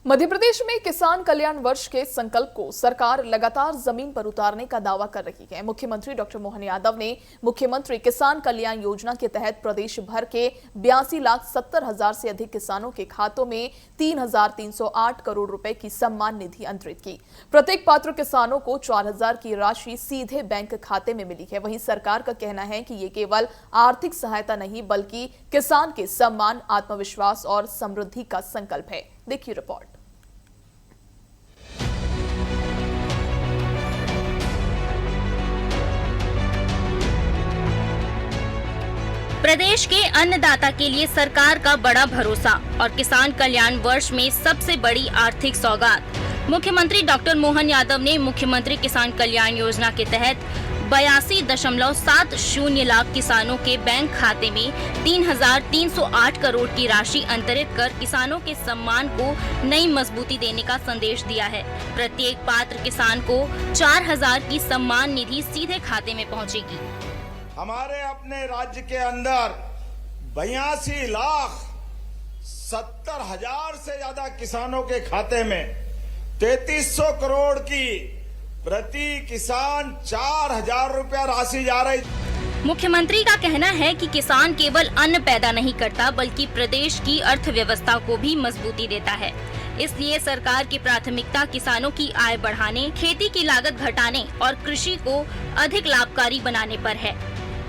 मध्य प्रदेश में किसान कल्याण वर्ष के संकल्प को सरकार लगातार जमीन पर उतारने का दावा कर रही है। मुख्यमंत्री डॉक्टर मोहन यादव ने मुख्यमंत्री किसान कल्याण योजना के तहत प्रदेश भर के 82,70,000 से अधिक किसानों के खातों में 3,308 करोड़ रुपए की सम्मान निधि अंतरित की। प्रत्येक पात्र किसानों को 4,000 की राशि सीधे बैंक खाते में मिली है। वहीं सरकार का कहना है कि ये केवल आर्थिक सहायता नहीं बल्कि किसान के सम्मान, आत्मविश्वास और समृद्धि का संकल्प है। देखिए रिपोर्ट। प्रदेश के अन्नदाता के लिए सरकार का बड़ा भरोसा और किसान कल्याण वर्ष में सबसे बड़ी आर्थिक सौगात। मुख्यमंत्री डॉक्टर मोहन यादव ने मुख्यमंत्री किसान कल्याण योजना के तहत 82.70 लाख किसानों के बैंक खाते में 3,308 करोड़ की राशि अंतरित कर किसानों के सम्मान को नई मजबूती देने का संदेश दिया है। प्रत्येक पात्र किसान को 4,000 की सम्मान निधि सीधे खाते में पहुंचेगी। हमारे अपने राज्य के अंदर 82,70,000 से ज्यादा किसानों के खाते में 3,300 करोड़ की प्रति किसान 4,000 रुपया राशि जा रही। मुख्यमंत्री का कहना है कि किसान केवल अन्न पैदा नहीं करता बल्कि प्रदेश की अर्थव्यवस्था को भी मजबूती देता है। इसलिए सरकार की प्राथमिकता किसानों की आय बढ़ाने, खेती की लागत घटाने और कृषि को अधिक लाभकारी बनाने पर है।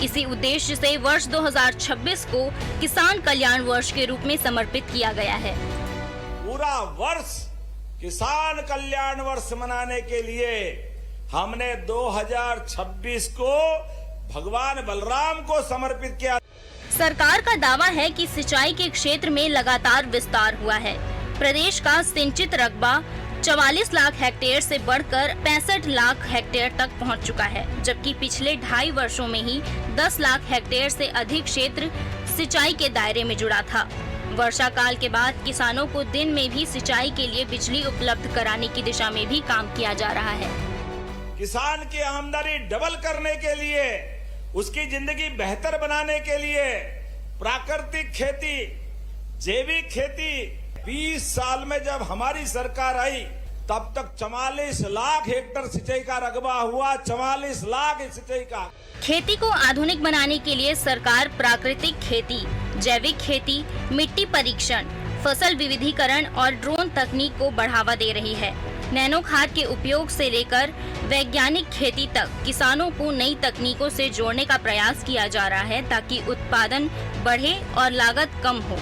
इसी उद्देश्य से वर्ष 2026 को किसान कल्याण वर्ष के रूप में समर्पित किया गया है। पूरा वर्ष किसान कल्याण वर्ष मनाने के लिए हमने 2026 को भगवान बलराम को समर्पित किया। सरकार का दावा है कि सिंचाई के क्षेत्र में लगातार विस्तार हुआ है। प्रदेश का सिंचित रकबा 44 लाख हेक्टेयर से बढ़कर 65 लाख हेक्टेयर तक पहुंच चुका है, जबकि पिछले 2.5 वर्षों में ही 10 लाख हेक्टेयर से अधिक क्षेत्र सिंचाई के दायरे में जुड़ा था। वर्षा काल के बाद किसानों को दिन में भी सिंचाई के लिए बिजली उपलब्ध कराने की दिशा में भी काम किया जा रहा है। किसान की आमदनी डबल करने के लिए, उसकी जिंदगी बेहतर बनाने के लिए प्राकृतिक खेती, जैविक खेती 20 साल में जब हमारी सरकार आई तब तक 44 लाख हेक्टेयर सिंचाई का रकबा हुआ। 44 लाख सिंचाई का। खेती को आधुनिक बनाने के लिए सरकार प्राकृतिक खेती, जैविक खेती, मिट्टी परीक्षण, फसल विविधीकरण और ड्रोन तकनीक को बढ़ावा दे रही है। नैनो खाद के उपयोग से लेकर वैज्ञानिक खेती तक किसानों को नई तकनीकों से जोड़ने का प्रयास किया जा रहा है ताकि उत्पादन बढ़े और लागत कम हो।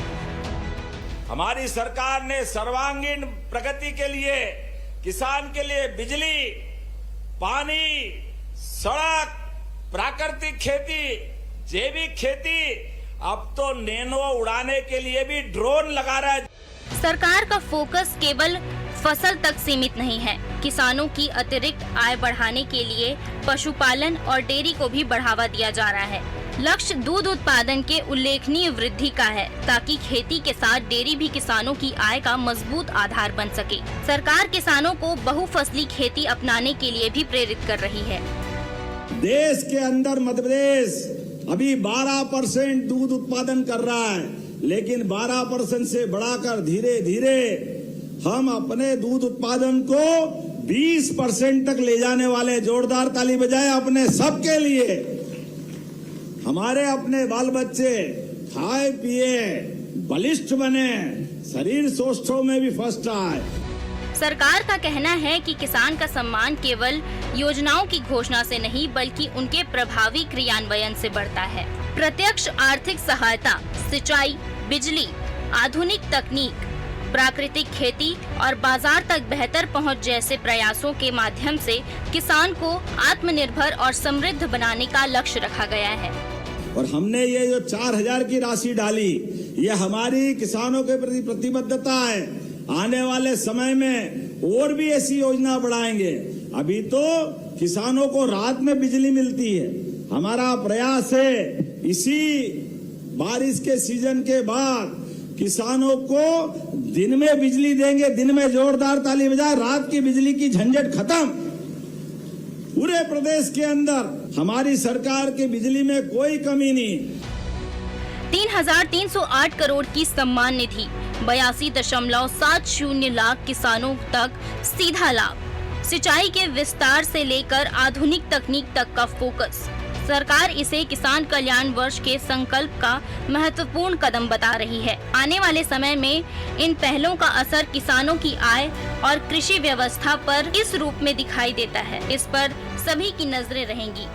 हमारी सरकार ने सर्वांगीण प्रगति के लिए किसान के लिए बिजली, पानी, सड़क, प्राकृतिक खेती, जैविक खेती, अब तो नैनो उड़ाने के लिए भी ड्रोन लगा रहा है। सरकार का फोकस केवल फसल तक सीमित नहीं है। किसानों की अतिरिक्त आय बढ़ाने के लिए पशुपालन और डेयरी को भी बढ़ावा दिया जा रहा है। लक्ष्य दूध उत्पादन के उल्लेखनीय वृद्धि का है ताकि खेती के साथ डेयरी भी किसानों की आय का मजबूत आधार बन सके। सरकार किसानों को बहुफसली खेती अपनाने के लिए भी प्रेरित कर रही है। देश के अंदर मध्य प्रदेश अभी 12% दूध उत्पादन कर रहा है, लेकिन 12% से बढ़ाकर धीरे धीरे हम अपने दूध उत्पादन को 20% तक ले जाने वाले। जोरदार ताली बजाए अपने सबके लिए। हमारे अपने बाल बच्चे खाए पिए, बलिष्ठ बने, शरीर स्वास्थ्य में भी फर्स्ट आए। सरकार का कहना है कि किसान का सम्मान केवल योजनाओं की घोषणा से नहीं बल्कि उनके प्रभावी क्रियान्वयन से बढ़ता है। प्रत्यक्ष आर्थिक सहायता, सिंचाई, बिजली, आधुनिक तकनीक, प्राकृतिक खेती और बाजार तक बेहतर पहुंच जैसे प्रयासों के माध्यम से किसान को आत्मनिर्भर और समृद्ध बनाने का लक्ष्य रखा गया है। और हमने ये जो 4,000 की राशि डाली, ये हमारी किसानों के प्रति प्रतिबद्धता है। आने वाले समय में और भी ऐसी योजना बढ़ाएंगे। अभी तो किसानों को रात में बिजली मिलती है। हमारा प्रयास है इसी बारिश के सीजन के बाद किसानों को दिन में बिजली देंगे। दिन में जोरदार ताली बजाए, रात की बिजली की झंझट खत्म। पूरे प्रदेश के अंदर हमारी सरकार की बिजली में कोई कमी नहीं। 3,308 करोड़ की सम्मान निधि, 82.70 लाख किसानों तक सीधा लाभ। सिंचाई के विस्तार से लेकर आधुनिक तकनीक तक का फोकस। सरकार इसे किसान कल्याण वर्ष के संकल्प का महत्वपूर्ण कदम बता रही है। आने वाले समय में इन पहलों का असर किसानों की आय और कृषि व्यवस्था पर किस रूप में दिखाई देता है, इस पर सभी की नजरें रहेंगी।